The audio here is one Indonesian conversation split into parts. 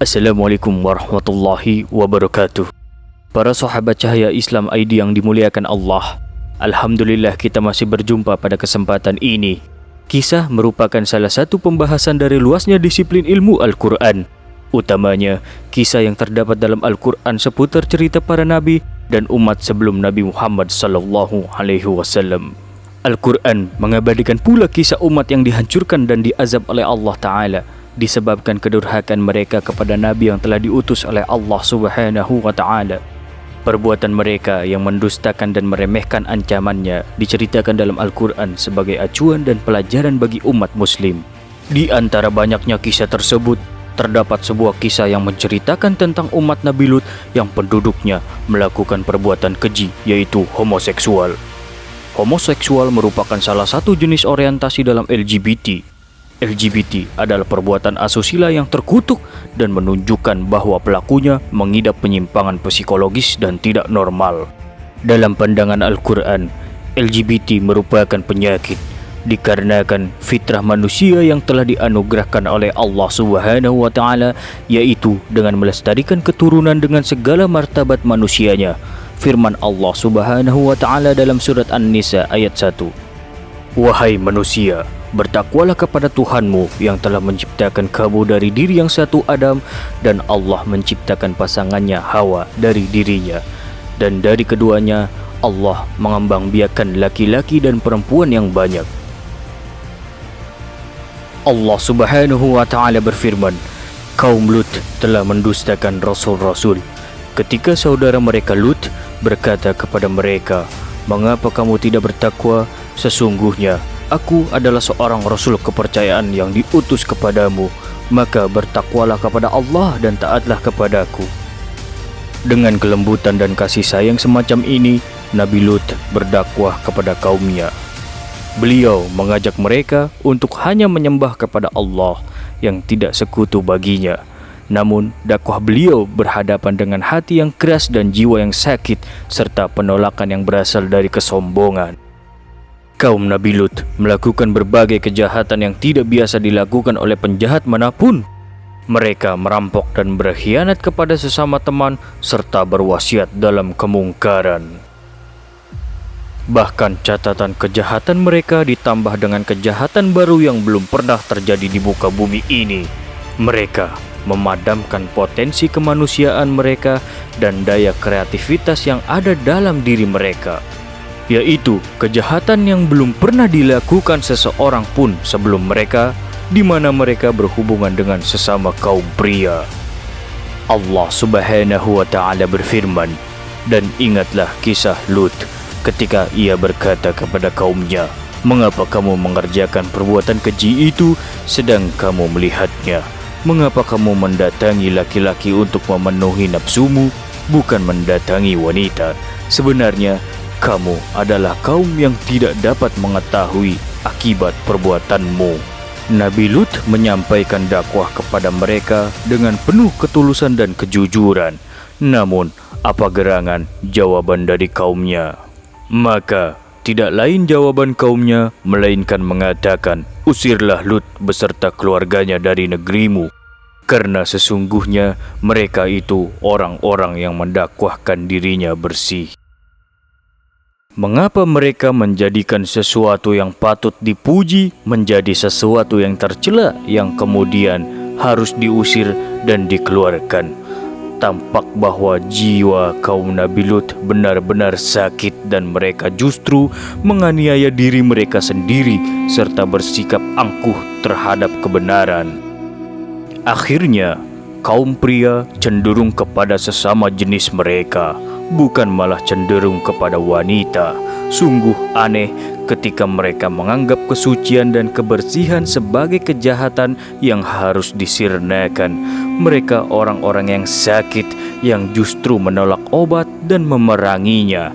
Assalamualaikum warahmatullahi wabarakatuh. Para sahabat cahaya Islam ID yang dimuliakan Allah, Alhamdulillah kita masih berjumpa pada kesempatan ini. Kisah merupakan salah satu pembahasan dari luasnya disiplin ilmu Al-Quran. Utamanya, kisah yang terdapat dalam Al-Quran seputar cerita para nabi dan umat sebelum Nabi Muhammad SAW. Al-Quran mengabadikan pula kisah umat yang dihancurkan dan diazab oleh Allah Ta'ala disebabkan kedurhakaan mereka kepada Nabi yang telah diutus oleh Allah Subhanahu wa Ta'ala. Perbuatan mereka yang mendustakan dan meremehkan ancamannya diceritakan dalam Al-Quran sebagai acuan dan pelajaran bagi umat muslim. Di antara banyaknya kisah tersebut, terdapat sebuah kisah yang menceritakan tentang umat Nabi Lut yang penduduknya melakukan perbuatan keji, yaitu homoseksual. Homoseksual merupakan salah satu jenis orientasi dalam LGBT. LGBT adalah perbuatan asusila yang terkutuk dan menunjukkan bahwa pelakunya mengidap penyimpangan psikologis dan tidak normal. Dalam pandangan Al-Quran, LGBT merupakan penyakit dikarenakan fitrah manusia yang telah dianugerahkan oleh Allah Subhanahu wa Ta'ala, yaitu dengan melestarikan keturunan dengan segala martabat manusianya. Firman Allah Subhanahu wa Ta'ala dalam surat An-Nisa ayat 1. Wahai manusia, bertakwalah kepada Tuhanmu yang telah menciptakan kamu dari diri yang satu Adam, dan Allah menciptakan pasangannya Hawa dari dirinya, dan dari keduanya Allah mengembangbiakkan laki-laki dan perempuan yang banyak. Allah Subhanahu wa Ta'ala berfirman, kaum Lut telah mendustakan rasul-rasul. Ketika saudara mereka Lut berkata kepada mereka, mengapa kamu tidak bertakwa? Sesungguhnya aku adalah seorang rasul kepercayaan yang diutus kepadamu, maka bertakwalah kepada Allah dan taatlah kepadaku. Dengan kelembutan dan kasih sayang semacam ini, Nabi Lut berdakwah kepada kaumnya. Beliau mengajak mereka untuk hanya menyembah kepada Allah yang tidak sekutu baginya. Namun, dakwah beliau berhadapan dengan hati yang keras dan jiwa yang sakit, serta penolakan yang berasal dari kesombongan. Kaum Nabi Lut melakukan berbagai kejahatan yang tidak biasa dilakukan oleh penjahat manapun. Mereka merampok dan berkhianat kepada sesama teman, serta berwasiat dalam kemungkaran. Bahkan catatan kejahatan mereka ditambah dengan kejahatan baru yang belum pernah terjadi di muka bumi ini. Mereka memadamkan potensi kemanusiaan mereka dan daya kreativitas yang ada dalam diri mereka, yaitu kejahatan yang belum pernah dilakukan seseorang pun sebelum mereka, di mana mereka berhubungan dengan sesama kaum pria. Allah Subhanahu wa Ta'ala berfirman, dan ingatlah kisah Lut ketika ia berkata kepada kaumnya, mengapa kamu mengerjakan perbuatan keji itu sedang kamu melihatnya? Mengapa kamu mendatangi laki-laki untuk memenuhi nafsumu, bukan mendatangi wanita? Sebenarnya kamu adalah kaum yang tidak dapat mengetahui akibat perbuatanmu. Nabi Lut menyampaikan dakwah kepada mereka dengan penuh ketulusan dan kejujuran. Namun, apa gerangan jawaban dari kaumnya? Maka, tidak lain jawaban kaumnya melainkan mengatakan, usirlah Lut beserta keluarganya dari negerimu, karena sesungguhnya mereka itu orang-orang yang mendakwahkan dirinya bersih. Mengapa mereka menjadikan sesuatu yang patut dipuji menjadi sesuatu yang tercela yang kemudian harus diusir dan dikeluarkan? Tampak bahwa jiwa kaum Nabi Lut benar-benar sakit dan mereka justru menganiaya diri mereka sendiri serta bersikap angkuh terhadap kebenaran. Akhirnya, kaum pria cenderung kepada sesama jenis mereka, bukan malah cenderung kepada wanita. Sungguh aneh ketika mereka menganggap kesucian dan kebersihan sebagai kejahatan yang harus disirnakan. Mereka orang-orang yang sakit yang justru menolak obat dan memeranginya.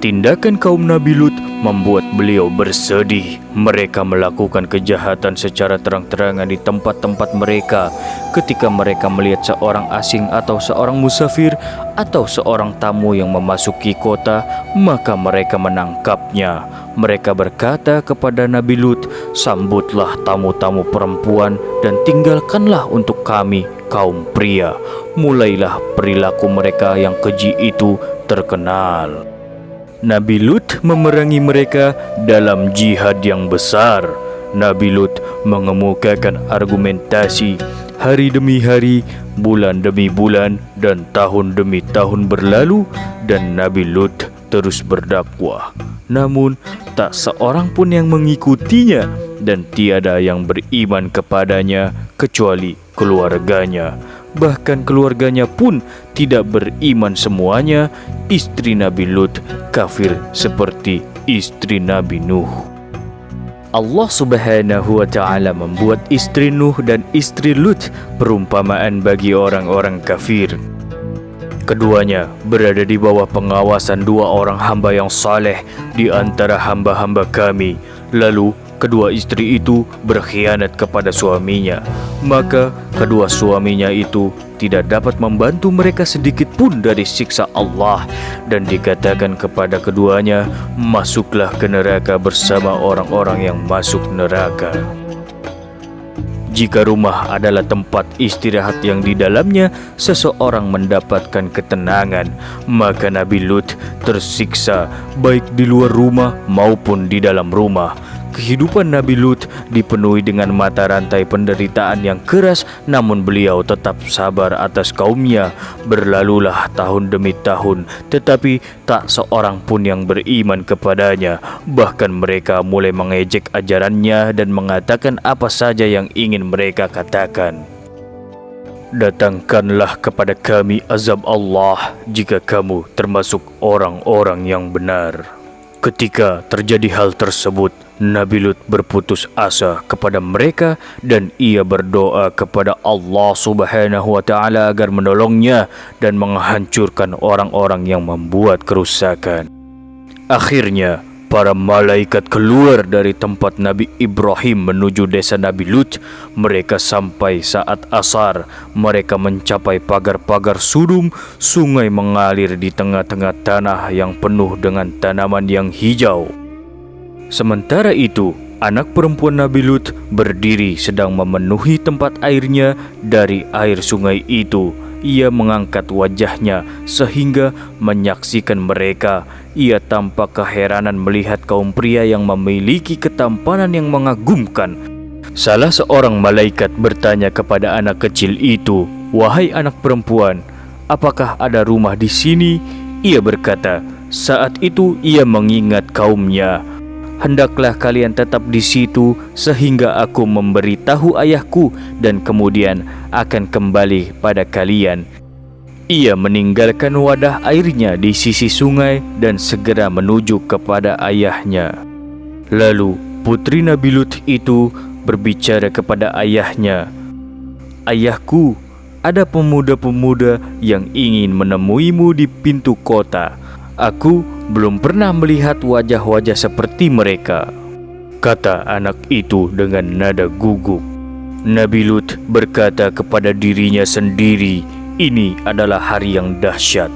Tindakan kaum Nabi Lut membuat beliau bersedih. Mereka melakukan kejahatan secara terang-terangan di tempat-tempat mereka. Ketika mereka melihat seorang asing atau seorang musafir atau seorang tamu yang memasuki kota, maka mereka menangkapnya. Mereka berkata kepada Nabi Lut, "Sambutlah tamu-tamu perempuan dan tinggalkanlah untuk kami kaum pria. Mulailah perilaku mereka yang keji itu terkenal. Nabi Lut memerangi mereka dalam jihad yang besar. Nabi Lut mengemukakan argumentasi hari demi hari, bulan demi bulan, dan tahun demi tahun berlalu, dan Nabi Lut terus berdakwah. Namun tak seorang pun yang mengikutinya, dan tiada yang beriman kepadanya kecuali keluarganya. Bahkan keluarganya pun tidak beriman semuanya. Istri Nabi Lut kafir seperti istri Nabi Nuh. Allah Subhanahu wa Ta'ala membuat istri Nuh dan istri Lut perumpamaan bagi orang-orang kafir. Keduanya berada di bawah pengawasan dua orang hamba yang saleh di antara hamba-hamba kami. Lalu kedua istri itu berkhianat kepada suaminya. Maka kedua suaminya itu tidak dapat membantu mereka sedikit pun dari siksa Allah, dan dikatakan kepada keduanya, masuklah ke neraka bersama orang-orang yang masuk neraka. Jika rumah adalah tempat istirahat yang di dalamnya seseorang mendapatkan ketenangan, maka Nabi Lut tersiksa baik di luar rumah maupun di dalam rumah. Kehidupan Nabi Lut dipenuhi dengan mata rantai penderitaan yang keras, namun beliau tetap sabar atas kaumnya. Berlalulah tahun demi tahun, tetapi tak seorang pun yang beriman kepadanya. Bahkan mereka mulai mengejek ajarannya dan mengatakan apa saja yang ingin mereka katakan. Datangkanlah kepada kami azab Allah jika kamu termasuk orang-orang yang benar. Ketika terjadi hal tersebut, Nabi Lut berputus asa kepada mereka dan ia berdoa kepada Allah Subhanahu wa Ta'ala agar menolongnya dan menghancurkan orang-orang yang membuat kerusakan. Akhirnya, para malaikat keluar dari tempat Nabi Ibrahim menuju desa Nabi Lut. Mereka sampai saat asar. Mereka mencapai pagar-pagar sudum. Sungai mengalir di tengah-tengah tanah yang penuh dengan tanaman yang hijau. Sementara itu, anak perempuan Nabi Lut berdiri sedang memenuhi tempat airnya dari air sungai itu. Ia mengangkat wajahnya sehingga menyaksikan mereka. Ia tampak keheranan melihat kaum pria yang memiliki ketampanan yang mengagumkan. Salah seorang malaikat bertanya kepada anak kecil itu, "Wahai anak perempuan, apakah ada rumah di sini?" Ia berkata, saat itu ia mengingat kaumnya, "Hendaklah kalian tetap di situ sehingga aku memberitahu ayahku dan kemudian akan kembali pada kalian." Ia meninggalkan wadah airnya di sisi sungai dan segera menuju kepada ayahnya. Lalu putri Nabi Lut itu berbicara kepada ayahnya, "Ayahku, ada pemuda-pemuda yang ingin menemuimu di pintu kota. Aku belum pernah melihat wajah-wajah seperti mereka," kata anak itu dengan nada gugup. Nabi Lut berkata kepada dirinya sendiri, ini adalah hari yang dahsyat.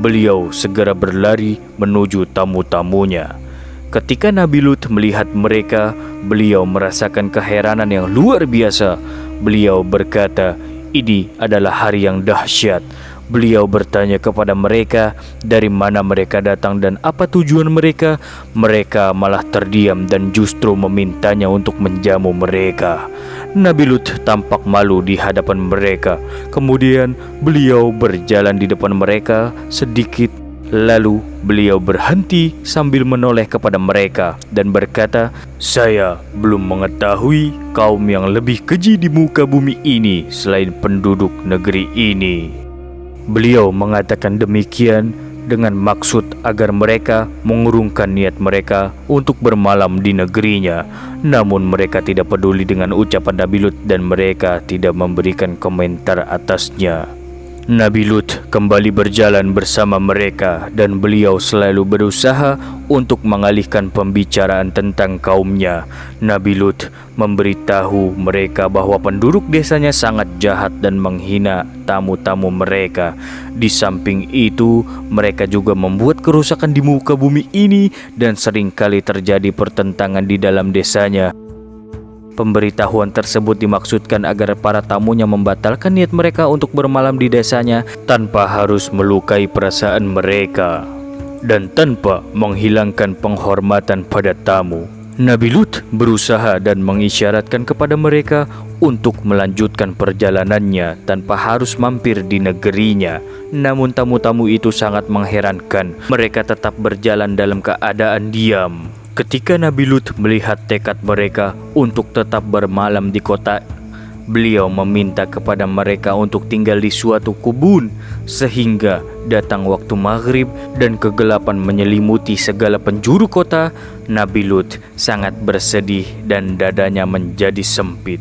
Beliau segera berlari menuju tamu-tamunya. Ketika Nabi Lut melihat mereka, beliau merasakan keheranan yang luar biasa. Beliau berkata, ini adalah hari yang dahsyat. Beliau bertanya kepada mereka dari mana mereka datang dan apa tujuan mereka. Mereka malah terdiam dan justru memintanya untuk menjamu mereka. Nabi Lut tampak malu di hadapan mereka. Kemudian beliau berjalan di depan mereka sedikit. Lalu beliau berhenti sambil menoleh kepada mereka dan berkata, "Saya belum mengetahui kaum yang lebih keji di muka bumi ini selain penduduk negeri ini." Beliau mengatakan demikian dengan maksud agar mereka mengurungkan niat mereka untuk bermalam di negerinya. Namun mereka tidak peduli dengan ucapan Nabi Lut dan mereka tidak memberikan komentar atasnya. Nabi Lut kembali berjalan bersama mereka dan beliau selalu berusaha untuk mengalihkan pembicaraan tentang kaumnya. Nabi Lut memberitahu mereka bahwa penduduk desanya sangat jahat dan menghina tamu-tamu mereka. Di samping itu, mereka juga membuat kerusakan di muka bumi ini dan seringkali terjadi pertentangan di dalam desanya. Pemberitahuan tersebut dimaksudkan agar para tamunya membatalkan niat mereka untuk bermalam di desanya tanpa harus melukai perasaan mereka dan tanpa menghilangkan penghormatan pada tamu. Nabi Lut berusaha dan mengisyaratkan kepada mereka untuk melanjutkan perjalanannya tanpa harus mampir di negerinya. Namun tamu-tamu itu sangat mengherankan. Mereka tetap berjalan dalam keadaan diam. Ketika Nabi Lut melihat tekad mereka untuk tetap bermalam di kota, beliau meminta kepada mereka untuk tinggal di suatu kebun sehingga datang waktu maghrib dan kegelapan menyelimuti segala penjuru kota. Nabi Lut sangat bersedih dan dadanya menjadi sempit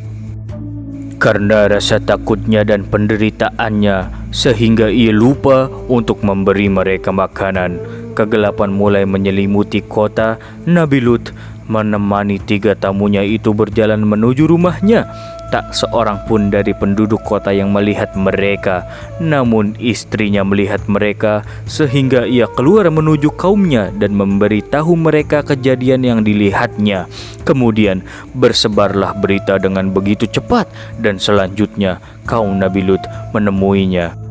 karena rasa takutnya dan penderitaannya, sehingga ia lupa untuk memberi mereka makanan. Kegelapan mulai menyelimuti kota. Nabi Lut menemani 3 tamunya itu berjalan menuju rumahnya. Tak seorang pun dari penduduk kota yang melihat mereka, namun istrinya melihat mereka, sehingga ia keluar menuju kaumnya dan memberitahu mereka kejadian yang dilihatnya. Kemudian bersebarlah berita dengan begitu cepat, dan selanjutnya kaum Nabi Lut menemuinya.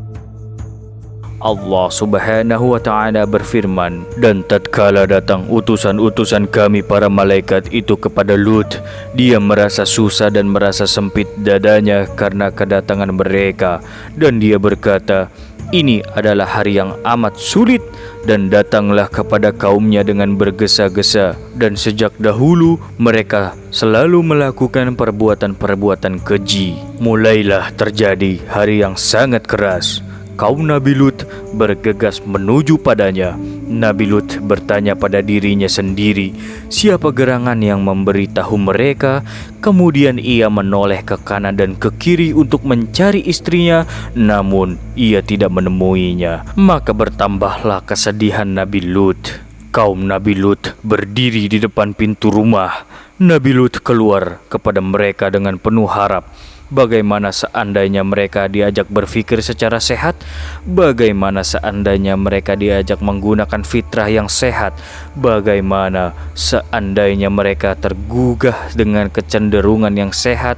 Allah Subhanahu wa Ta'ala berfirman, dan tatkala datang utusan-utusan kami para malaikat itu kepada Lut, dia merasa susah dan merasa sempit dadanya karena kedatangan mereka, dan dia berkata, ini adalah hari yang amat sulit, dan datanglah kepada kaumnya dengan bergesa-gesa, dan sejak dahulu mereka selalu melakukan perbuatan-perbuatan keji. Mulailah terjadi hari yang sangat keras. Kaum Nabi Lut bergegas menuju padanya. Nabi Lut bertanya pada dirinya sendiri, siapa gerangan yang memberitahu mereka? Kemudian ia menoleh ke kanan dan ke kiri untuk mencari istrinya, namun ia tidak menemuinya. Maka bertambahlah kesedihan Nabi Lut. Kaum Nabi Lut berdiri di depan pintu rumah. Nabi Lut keluar kepada mereka dengan penuh harap. Bagaimana seandainya mereka diajak berpikir secara sehat? Bagaimana seandainya mereka diajak menggunakan fitrah yang sehat? Bagaimana seandainya mereka tergugah dengan kecenderungan yang sehat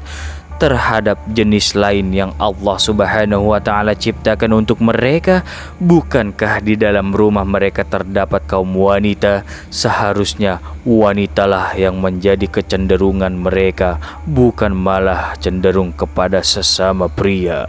terhadap jenis lain yang Allah Subhanahu wa Ta'ala ciptakan untuk mereka? Bukankah di dalam rumah mereka terdapat kaum wanita? Seharusnya wanitalah yang menjadi kecenderungan mereka, bukan malah cenderung kepada sesama pria.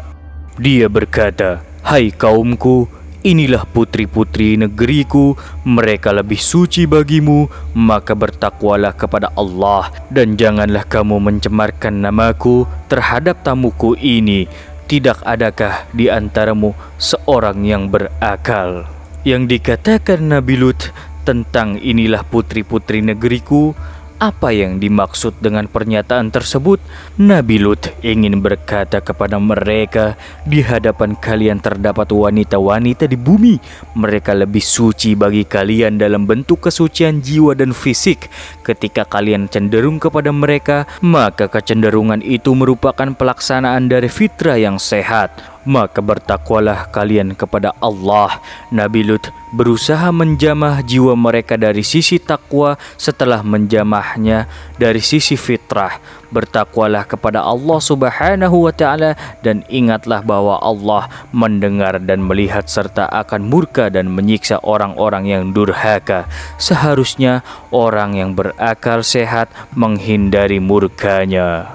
Dia berkata, hai kaumku, inilah putri-putri negeriku, mereka lebih suci bagimu, maka bertakwalah kepada Allah dan janganlah kamu mencemarkan namaku terhadap tamuku ini. Tidak adakah di antaramu seorang yang berakal? Yang dikatakan Nabi Lut tentang inilah putri-putri negeriku, apa yang dimaksud dengan pernyataan tersebut? Nabi Lut ingin berkata kepada mereka, di hadapan kalian terdapat wanita-wanita di bumi. Mereka lebih suci bagi kalian dalam bentuk kesucian jiwa dan fisik. Ketika kalian cenderung kepada mereka, maka kecenderungan itu merupakan pelaksanaan dari fitrah yang sehat. Maka bertakwalah kalian kepada Allah. Nabi Lut berusaha menjamah jiwa mereka dari sisi takwa setelah menjamahnya dari sisi fitrah. Bertakwalah kepada Allah Subhanahu wa Ta'ala dan ingatlah bahwa Allah mendengar dan melihat serta akan murka dan menyiksa orang-orang yang durhaka. Seharusnya orang yang berakal sehat menghindari murkanya.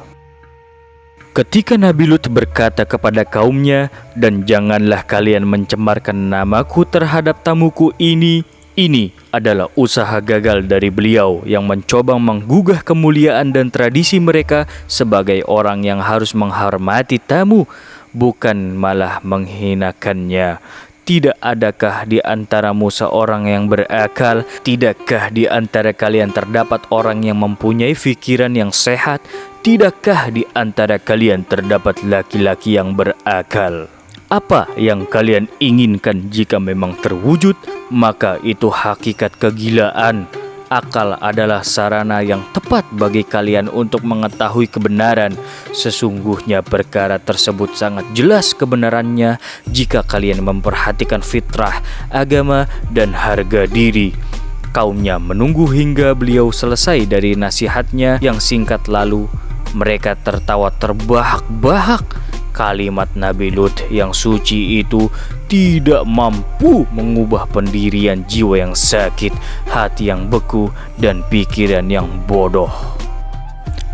Ketika Nabi Lut berkata kepada kaumnya, dan janganlah kalian mencemarkan namaku terhadap tamuku ini adalah usaha gagal dari beliau yang mencoba menggugah kemuliaan dan tradisi mereka sebagai orang yang harus menghormati tamu, bukan malah menghinakannya. Tidak adakah di antaramu seorang yang berakal? Tidakkah di antara kalian terdapat orang yang mempunyai fikiran yang sehat? Tidakkah di antara kalian terdapat laki-laki yang berakal? Apa yang kalian inginkan jika memang terwujud, maka itu hakikat kegilaan. Akal adalah sarana yang tepat bagi kalian untuk mengetahui kebenaran. Sesungguhnya perkara tersebut sangat jelas kebenarannya jika kalian memperhatikan fitrah, agama, dan harga diri. Kaumnya menunggu hingga beliau selesai dari nasihatnya yang singkat, lalu Mereka tertawa terbahak-bahak. Kalimat Nabi Lut yang suci itu tidak mampu mengubah pendirian jiwa yang sakit, hati yang beku, dan pikiran yang bodoh.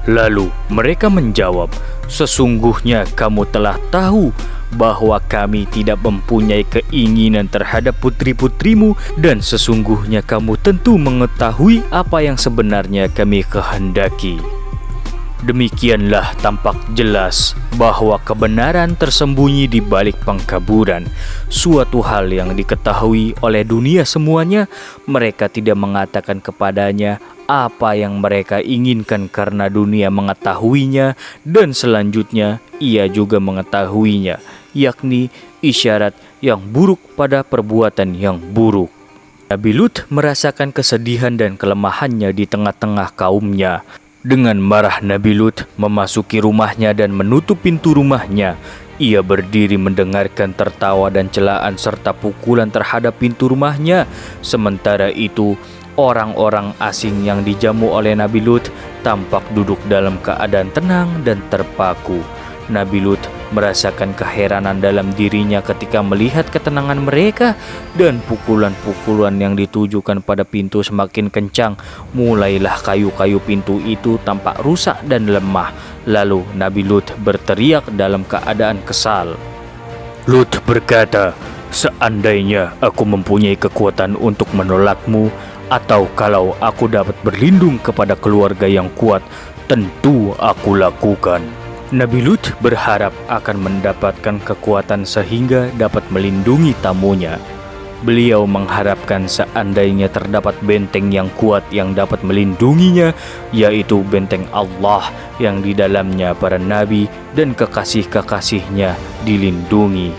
Lalu mereka menjawab, "Sesungguhnya kamu telah tahu bahwa kami tidak mempunyai keinginan terhadap putri-putrimu, dan sesungguhnya kamu tentu mengetahui apa yang sebenarnya kami kehendaki." Demikianlah tampak jelas bahwa kebenaran tersembunyi di balik pengkaburan, suatu hal yang diketahui oleh dunia semuanya. Mereka tidak mengatakan kepadanya apa yang mereka inginkan karena dunia mengetahuinya, dan selanjutnya ia juga mengetahuinya, yakni isyarat yang buruk pada perbuatan yang buruk. Nabi Lut merasakan kesedihan dan kelemahannya di tengah-tengah kaumnya. Dengan marah, Nabi Lut memasuki rumahnya dan menutup pintu rumahnya. Ia berdiri mendengarkan tertawa dan celaan serta pukulan terhadap pintu rumahnya. Sementara itu, orang-orang asing yang dijamu oleh Nabi Lut tampak duduk dalam keadaan tenang dan terpaku. Nabi Lut merasakan keheranan dalam dirinya ketika melihat ketenangan mereka, dan pukulan-pukulan yang ditujukan pada pintu semakin kencang. Mulailah kayu-kayu pintu itu tampak rusak dan lemah. Lalu Nabi Lut berteriak dalam keadaan kesal. Lut berkata, "Seandainya aku mempunyai kekuatan untuk menolakmu, atau kalau aku dapat berlindung kepada keluarga yang kuat, tentu aku lakukan." Nabi Lut berharap akan mendapatkan kekuatan sehingga dapat melindungi tamunya. Beliau mengharapkan seandainya terdapat benteng yang kuat yang dapat melindunginya, yaitu benteng Allah yang di dalamnya para nabi dan kekasih-kekasihnya dilindungi.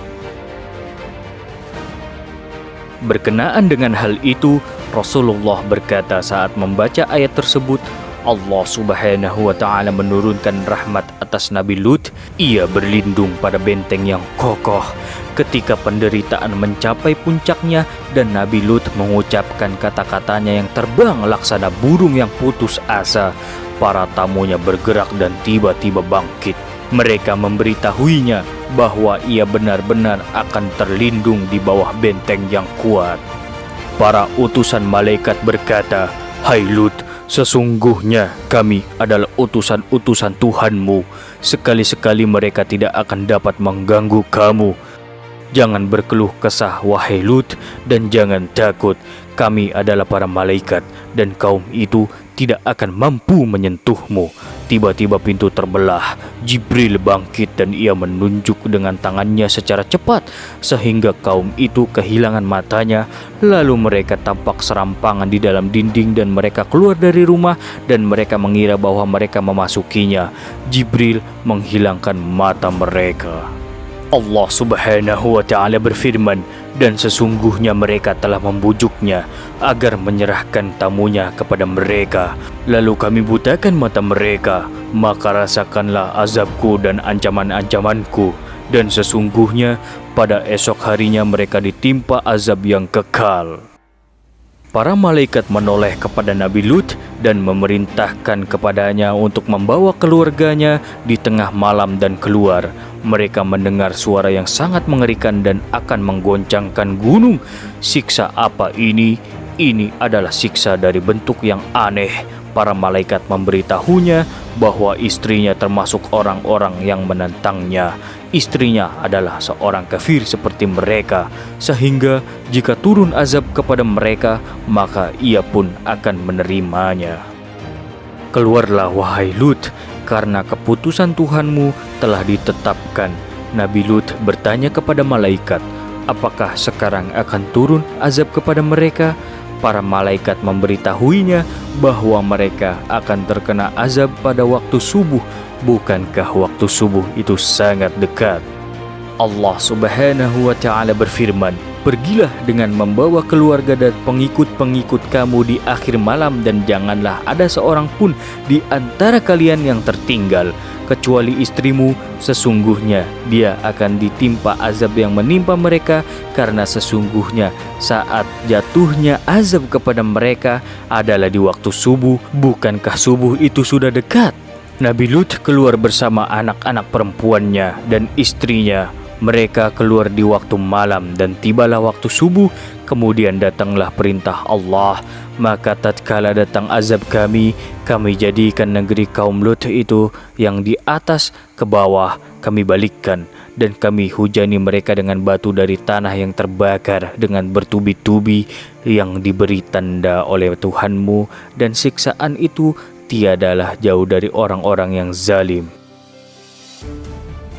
Berkenaan dengan hal itu, Rasulullah berkata saat membaca ayat tersebut, Allah Subhanahu wa Ta'ala menurunkan rahmat atas Nabi Lut. Ia berlindung pada benteng yang kokoh ketika penderitaan mencapai puncaknya, dan Nabi Lut mengucapkan kata-katanya yang terbang laksana burung yang putus asa. Para tamunya bergerak dan tiba-tiba bangkit. Mereka memberitahuinya bahwa ia benar-benar akan terlindung di bawah benteng yang kuat. Para utusan malaikat berkata, "Hai Lut, sesungguhnya kami adalah utusan-utusan Tuhanmu. Sekali-sekali mereka tidak akan dapat mengganggu kamu. Jangan berkeluh kesah, wahai Lut, dan jangan takut. Kami adalah para malaikat, dan kaum itu tidak akan mampu menyentuhmu." Tiba-tiba pintu terbelah. Jibril bangkit dan ia menunjuk dengan tangannya secara cepat sehingga kaum itu kehilangan matanya. Lalu mereka tampak serampangan di dalam dinding dan mereka keluar dari rumah dan mereka mengira bahwa mereka memasukinya. Jibril menghilangkan mata mereka. Allah Subhanahu wa Ta'ala berfirman, "Dan sesungguhnya mereka telah membujuknya agar menyerahkan tamunya kepada mereka. Lalu kami butakan mata mereka, maka rasakanlah azabku dan ancaman-ancamanku. Dan sesungguhnya pada esok harinya mereka ditimpa azab yang kekal." Para malaikat menoleh kepada Nabi Lut dan memerintahkan kepadanya untuk membawa keluarganya di tengah malam dan keluar. Mereka mendengar suara yang sangat mengerikan dan akan menggoncangkan gunung. Siksa apa ini? Ini adalah siksa dari bentuk yang aneh. Para malaikat memberitahunya bahwa istrinya termasuk orang-orang yang menentangnya. Istrinya adalah seorang kafir seperti mereka, sehingga jika turun azab kepada mereka, maka ia pun akan menerimanya. Keluarlah wahai Lut, karena keputusan Tuhanmu telah ditetapkan. Nabi Lut bertanya kepada malaikat, apakah sekarang akan turun azab kepada mereka? Para malaikat memberitahuinya bahwa mereka akan terkena azab pada waktu subuh. Bukankah waktu subuh itu sangat dekat? Allah Subhanahu wa Ta'ala berfirman, "Pergilah dengan membawa keluarga dan pengikut-pengikut kamu di akhir malam, dan janganlah ada seorang pun di antara kalian yang tertinggal, kecuali istrimu. Sesungguhnya dia akan ditimpa azab yang menimpa mereka, karena sesungguhnya saat jatuhnya azab kepada mereka adalah di waktu subuh. Bukankah subuh itu sudah dekat?" Nabi Lut keluar bersama anak-anak perempuannya dan istrinya. Mereka keluar di waktu malam dan tibalah waktu subuh. Kemudian datanglah perintah Allah. Maka tatkala datang azab kami jadikan negeri kaum Lut itu yang di atas ke bawah kami balikkan. Dan kami hujani mereka dengan batu dari tanah yang terbakar dengan bertubi-tubi yang diberi tanda oleh Tuhanmu. Dan siksaan itu tiadalah jauh dari orang-orang yang zalim.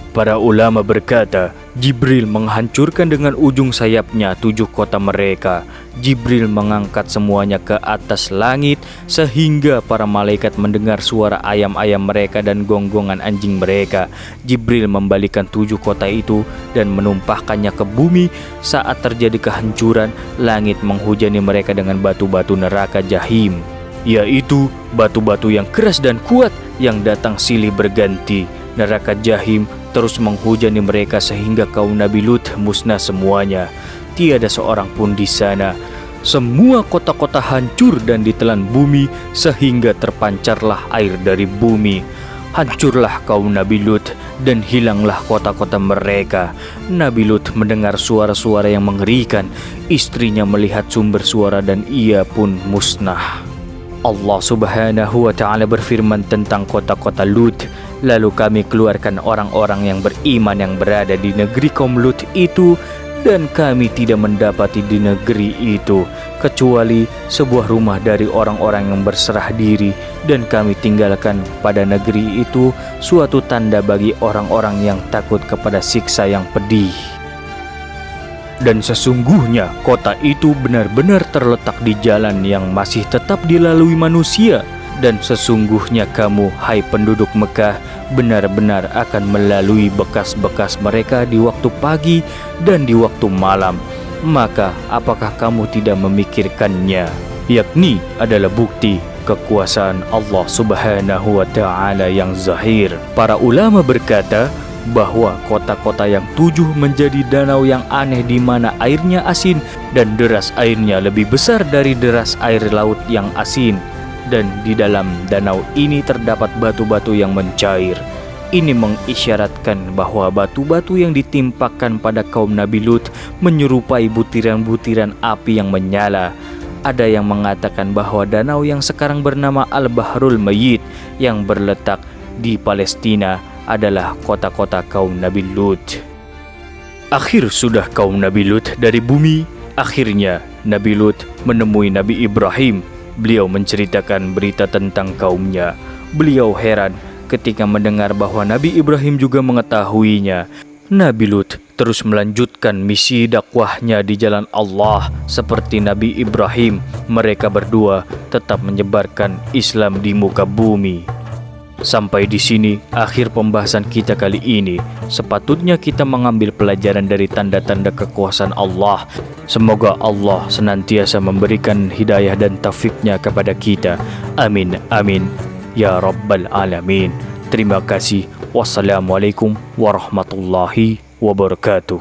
Para ulama berkata, Jibril menghancurkan dengan ujung sayapnya 7 kota mereka. Jibril mengangkat semuanya ke atas langit sehingga para malaikat mendengar suara ayam-ayam mereka dan gonggongan anjing mereka. Jibril membalikan 7 kota itu dan menumpahkannya ke bumi. Saat terjadi kehancuran, langit menghujani mereka dengan batu-batu neraka jahim, yaitu batu-batu yang keras dan kuat yang datang silih berganti. Neraka jahim terus menghujani mereka sehingga kaum Nabi Lut musnah semuanya. Tiada seorang pun di sana. Semua kota-kota hancur dan ditelan bumi sehingga terpancarlah air dari bumi. Hancurlah kaum Nabi Lut dan hilanglah kota-kota mereka. Nabi Lut mendengar suara-suara yang mengerikan. Istrinya melihat sumber suara dan ia pun musnah. Allah Subhanahu wa Ta'ala berfirman tentang kota-kota Lut. Lalu kami keluarkan orang-orang yang beriman yang berada di negeri kaum Lut itu, dan kami tidak mendapati di negeri itu kecuali sebuah rumah dari orang-orang yang berserah diri, dan kami tinggalkan pada negeri itu suatu tanda bagi orang-orang yang takut kepada siksa yang pedih. Dan sesungguhnya kota itu benar-benar terletak di jalan yang masih tetap dilalui manusia. Dan sesungguhnya kamu, hai penduduk Mekah, benar-benar akan melalui bekas-bekas mereka di waktu pagi dan di waktu malam. Maka apakah kamu tidak memikirkannya? Yakni adalah bukti kekuasaan Allah Subhanahu wa Ta'ala yang zahir. Para ulama berkata bahwa kota-kota yang 7 menjadi danau yang aneh di mana airnya asin dan deras airnya lebih besar dari deras air laut yang asin. Dan di dalam danau ini terdapat batu-batu yang mencair. Ini mengisyaratkan bahwa batu-batu yang ditimpakan pada kaum Nabi Lut menyerupai butiran-butiran api yang menyala. Ada yang mengatakan bahwa danau yang sekarang bernama Al-Bahrul Mayyit yang berletak di Palestina adalah kota-kota kaum Nabi Lut. Akhir sudah kaum Nabi Lut dari bumi. Akhirnya Nabi Lut menemui Nabi Ibrahim. Beliau menceritakan berita tentang kaumnya. Beliau heran ketika mendengar bahwa Nabi Ibrahim juga mengetahuinya. Nabi Lut terus melanjutkan misi dakwahnya di jalan Allah seperti Nabi Ibrahim. Mereka berdua tetap menyebarkan Islam di muka bumi. Sampai di sini akhir pembahasan kita kali ini. Sepatutnya kita mengambil pelajaran dari tanda-tanda kekuasaan Allah. Semoga Allah senantiasa memberikan hidayah dan taufiknya kepada kita. Amin, amin, ya Rabbal Alamin. Terima kasih. Wassalamualaikum warahmatullahi wabarakatuh.